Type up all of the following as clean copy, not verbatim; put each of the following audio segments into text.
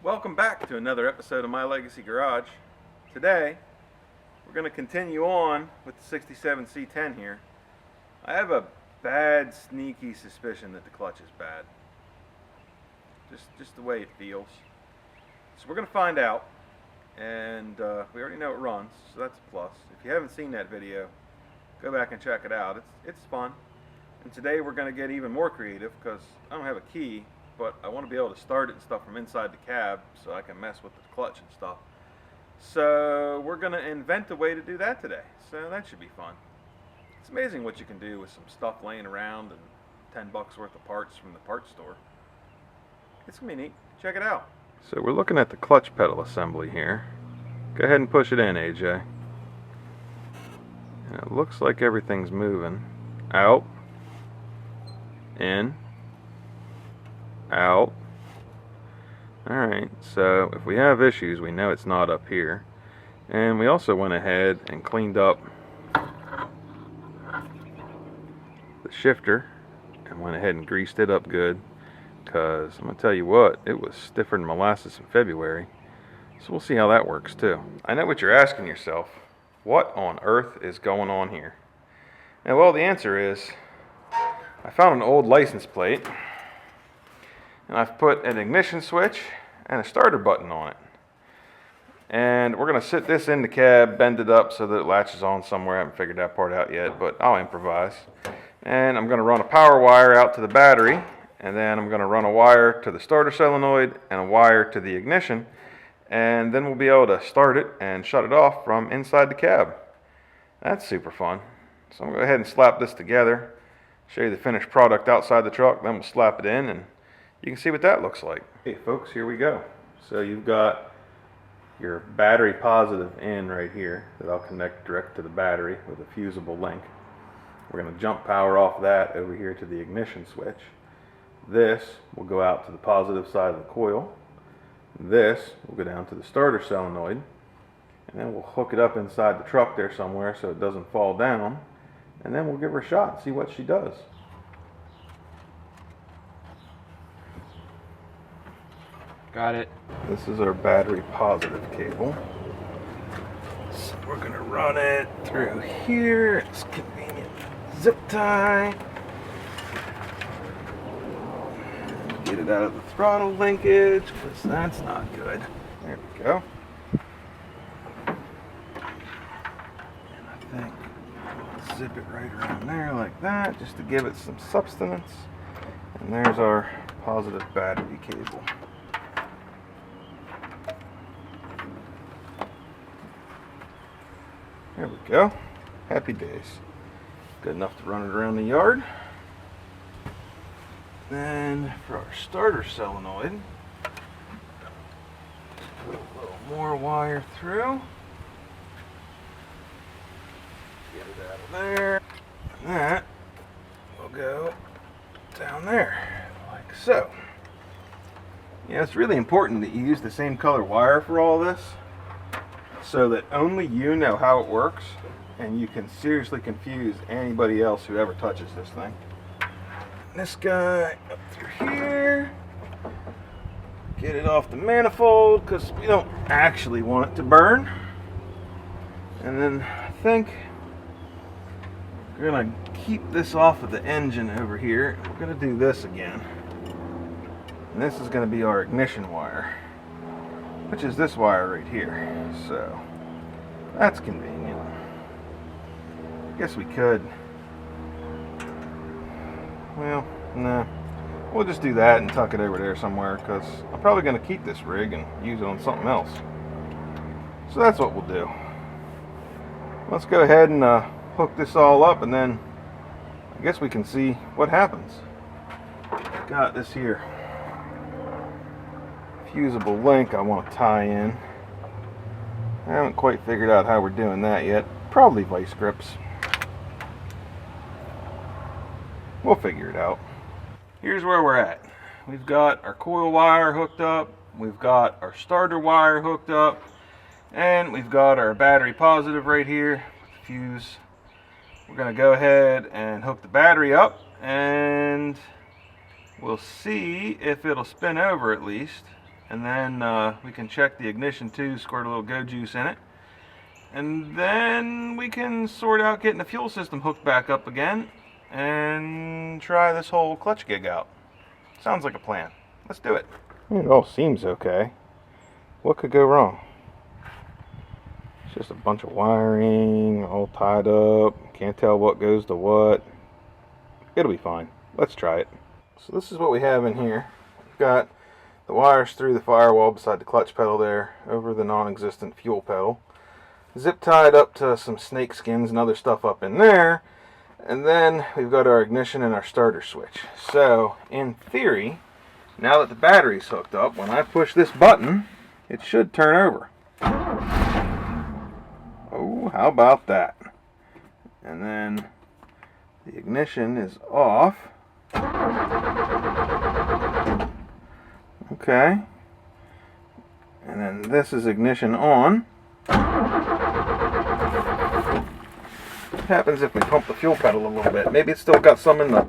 Welcome back to another episode of My Legacy Garage. Today, we're going to continue on with the 67 C10 here. I have a bad, sneaky suspicion that the clutch is bad. Just the way it feels. So we're going to find out, and we already know it runs, so that's a plus. If you haven't seen that video, go back and check it out. It's fun. And today we're going to get even more creative because I don't have a key, but I want to be able to start it and stuff from inside the cab so I can mess with the clutch and stuff. So we're going to invent a way to do that today. So that should be fun. It's amazing what you can do with some stuff laying around and 10 bucks worth of parts from the parts store. It's going to be neat. Check it out. So we're looking at the clutch pedal assembly here. Go ahead and push it in, AJ. And it looks like everything's moving. Out. In. Out. Alright, so if we have issues, we know it's not up here. And we also went ahead and cleaned up the shifter and went ahead and greased it up good, because I'm going to tell you what, it was stiffer than molasses in February. So we'll see how that works too. I know what you're asking yourself. What on earth is going on here? And well, the answer is, I found an old license plate, and I've put an ignition switch and a starter button on it. And we're going to sit this in the cab, bend it up so that it latches on somewhere. I haven't figured that part out yet, but I'll improvise. And I'm going to run a power wire out to the battery, and then I'm going to run a wire to the starter solenoid and a wire to the ignition. And then we'll be able to start it and shut it off from inside the cab. That's super fun. So I'm going to go ahead and slap this together, show you the finished product outside the truck, then we'll slap it in and you can see what that looks like. Hey folks, here we go. So you've got your battery positive in right here that I'll connect direct to the battery with a fusible link. We're going to jump power off that over here to the ignition switch. This will go out to the positive side of the coil. This will go down to the starter solenoid, and then we'll hook it up inside the truck there somewhere so it doesn't fall down, and then we'll give her a shot and see what she does. Got it. This is our battery positive cable. So we're going to run it through here. It's convenient. Zip tie. Get it out of the throttle linkage because that's not good. There we go. And I think we'll zip it right around there like that just to give it some substance. And there's our positive battery cable. There we go. Happy days. Good enough to run it around the yard. Then for our starter solenoid, put a little more wire through. Get it out of there. And that will go down there, like so. Yeah, it's really important that you use the same color wire for all this, so that only you know how it works, and you can seriously confuse anybody else who ever touches this thing. This guy up through here. Get it off the manifold because we don't actually want it to burn. And then I think we're going to keep this off of the engine over here. We're going to do this again. And this is going to be our ignition wire, which is this wire right here. So that's convenient. I guess we could. Well, nah. We'll just do that and tuck it over there somewhere because I'm probably going to keep this rig and use it on something else. So that's what we'll do. Let's go ahead and hook this all up, and then I guess we can see what happens. Got this here fusible link I want to tie in. I haven't quite figured out how we're doing that yet. Probably vice grips. We'll figure it out. Here's where we're at. We've got our coil wire hooked up, we've got our starter wire hooked up, and we've got our battery positive right here with the fuse. We're going to go ahead and hook the battery up, and we'll see if it'll spin over at least. and then we can check the ignition too, squirt a little go juice in it, and then we can sort out getting the fuel system hooked back up again and try this whole clutch gig out. Sounds like a plan. Let's do it. It all seems okay. What could go wrong? It's just a bunch of wiring all tied up. Can't tell what goes to what. It'll be fine. Let's try it. So this is what we have in here. We've got the wires through the firewall beside the clutch pedal there, over the non-existent fuel pedal. Zip tied up to some snake skins and other stuff up in there. And then we've got our ignition and our starter switch. So, in theory, now that the battery's hooked up, when I push this button, it should turn over. Oh, how about that? And then the ignition is off. Okay. And then this is ignition on. What happens if we pump the fuel pedal a little bit? Maybe it's still got some in the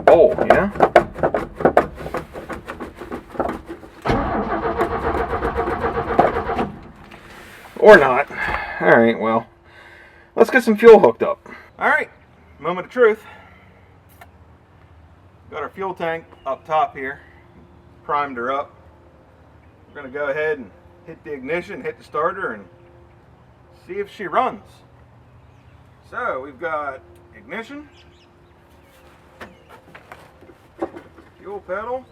bowl, you know? Or not. Alright, well, let's get some fuel hooked up. Alright, moment of truth. Got our fuel tank up top here. Primed her up. We're going to go ahead and hit the ignition, hit the starter, and see if she runs. So we've got ignition, fuel pedal,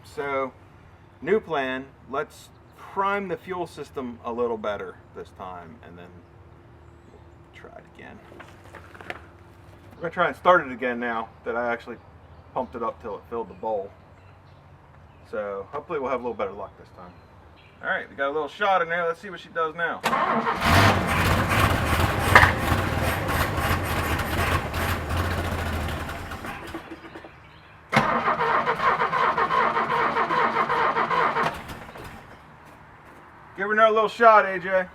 so new plan, let's prime the fuel system a little better this time and then we'll try it again. We're going to try and start it again now that I actually pumped it up till it filled the bowl. So hopefully we'll have a little better luck this time. Alright, we got a little shot in there. Let's see what she does now. Give her another little shot, AJ.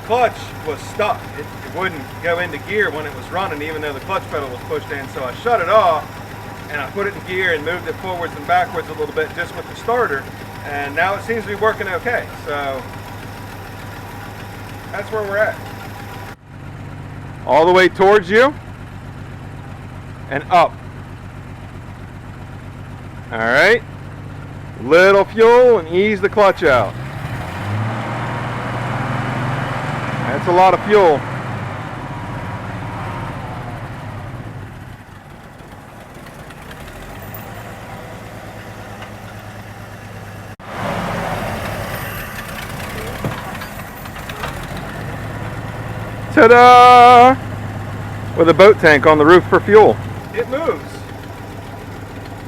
Clutch was stuck. It wouldn't go into gear when it was running, even though the clutch pedal was pushed in. So I shut it off and I put it in gear and moved it forwards and backwards a little bit just with the starter. And now it seems to be working okay. So that's where we're at. All the way towards you and up. All right. Little fuel and ease the clutch out. That's a lot of fuel. Ta-da! With a boat tank on the roof for fuel. it moves.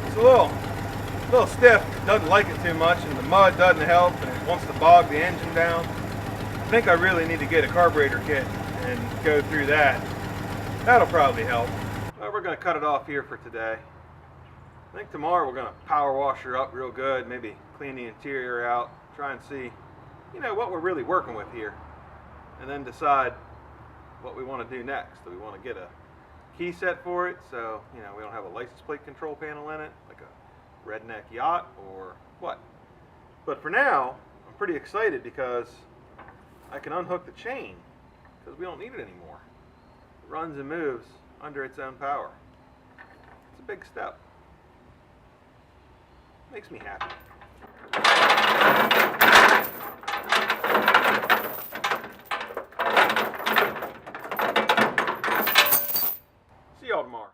It's a little stiff, doesn't like it too much, and the mud doesn't help, and it wants to bog the engine down. I think I really need to get a carburetor kit and go through that. That'll probably help. Well, we're going to cut it off here for today. I think tomorrow we're going to power wash her up real good, maybe clean the interior out, try and see, what we're really working with here, and then decide what we want to do next. Do we want to get a key set for it so, we don't have a license plate control panel in it, like a redneck yacht, or what? But for now, I'm pretty excited because I can unhook the chain because we don't need it anymore. It runs and moves under its own power. It's a big step. Makes me happy. See y'all tomorrow.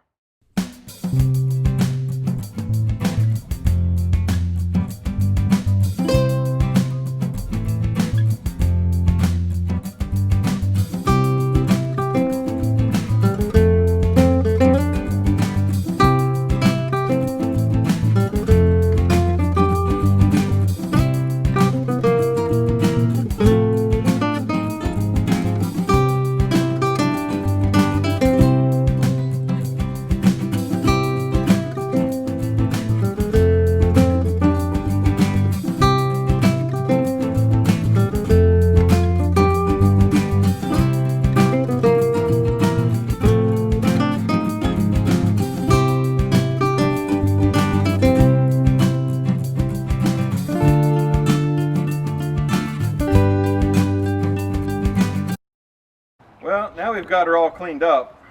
Well, now we've got her all cleaned up,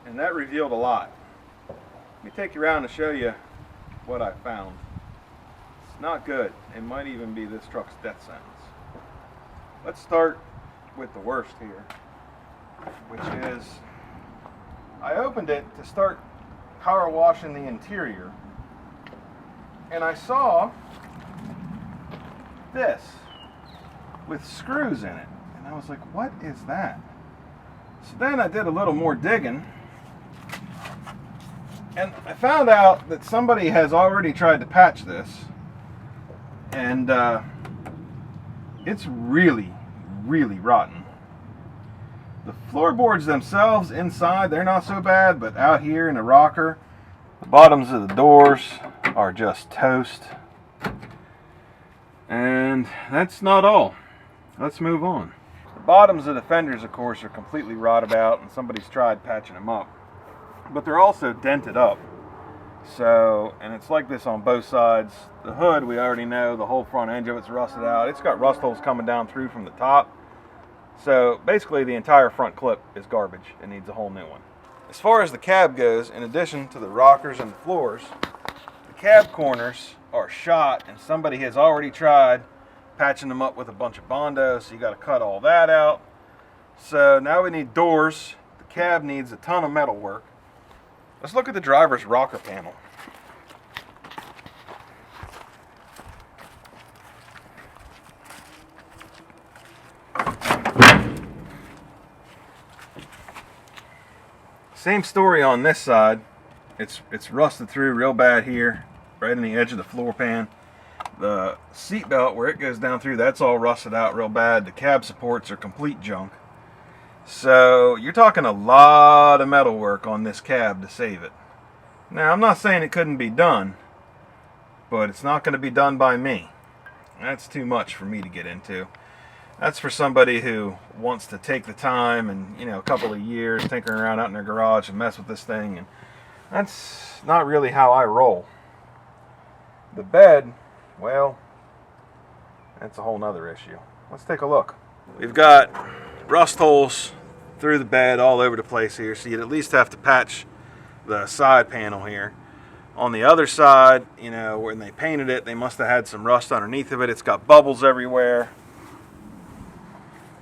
and that revealed a lot. Let me take you around and show you what I found. It's not good. It might even be this truck's death sentence. Let's start with the worst here, which is I opened it to start power washing the interior, and I saw this with screws in it, and I was like, what is that? So then I did a little more digging, and I found out that somebody has already tried to patch this, and it's really, really rotten. The floorboards themselves inside, they're not so bad, but out here in the rocker, the bottoms of the doors are just toast. And that's not all. Let's move on. The bottoms of the fenders, of course, are completely rotted out, and somebody's tried patching them up. But they're also dented up. So, and it's like this on both sides. The hood, we already know, the whole front edge of it's rusted out. It's got rust holes coming down through from the top. So basically the entire front clip is garbage. It needs a whole new one. As far as the cab goes, in addition to the rockers and the floors, the cab corners are shot, and somebody has already tried patching them up with a bunch of Bondo, so you got to cut all that out. So now we need doors. The cab needs a ton of metal work. Let's look at the driver's rocker panel. Same story on this side. It's rusted through real bad here, right in the edge of the floor pan. The seat belt, where it goes down through, that's all rusted out real bad. The cab supports are complete junk. So you're talking a lot of metal work on this cab to save it. Now, I'm not saying it couldn't be done, but it's not going to be done by me. That's too much for me to get into. That's for somebody who wants to take the time and, a couple of years tinkering around out in their garage and mess with this thing. And that's not really how I roll. The bed, well, that's a whole nother issue. Let's take a look. We've got rust holes through the bed all over the place here, so you'd at least have to patch the side panel here. On the other side, when they painted it, they must have had some rust underneath of it. It's got bubbles everywhere.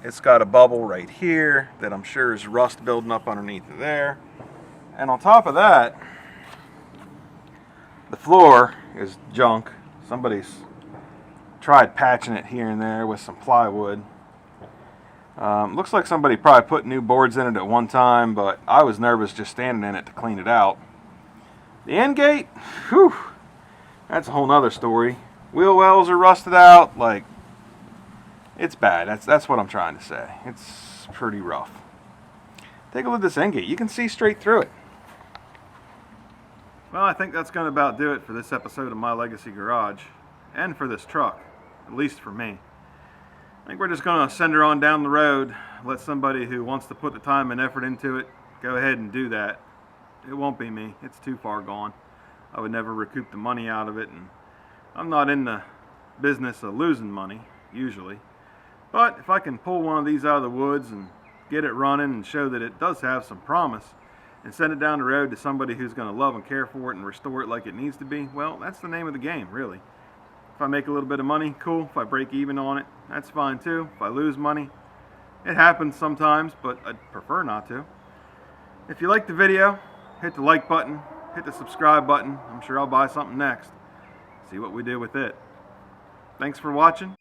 It's got a bubble right here that I'm sure is rust building up underneath of there. And on top of that, the floor is junk. Somebody's tried patching it here and there with some plywood. Looks like somebody probably put new boards in it at one time, but I was nervous just standing in it to clean it out. The end gate, whew, that's a whole nother story. Wheel wells are rusted out, like, it's bad. That's what I'm trying to say. It's pretty rough. Take a look at this end gate. You can see straight through it. Well, I think that's going to about do it for this episode of My Legacy Garage, and for this truck, at least for me. I think we're just going to send her on down the road, let somebody who wants to put the time and effort into it go ahead and do that. It won't be me. It's too far gone. I would never recoup the money out of it, and I'm not in the business of losing money, usually. But if I can pull one of these out of the woods and get it running and show that it does have some promise, and send it down the road to somebody who's going to love and care for it and restore it like it needs to be, well, that's the name of the game, really. If I make a little bit of money, cool. If I break even on it, that's fine too. If I lose money, it happens sometimes, but I'd prefer not to. If you like the video, hit the like button, hit the subscribe button. I'm sure I'll buy something next. See what we do with it. Thanks for watching.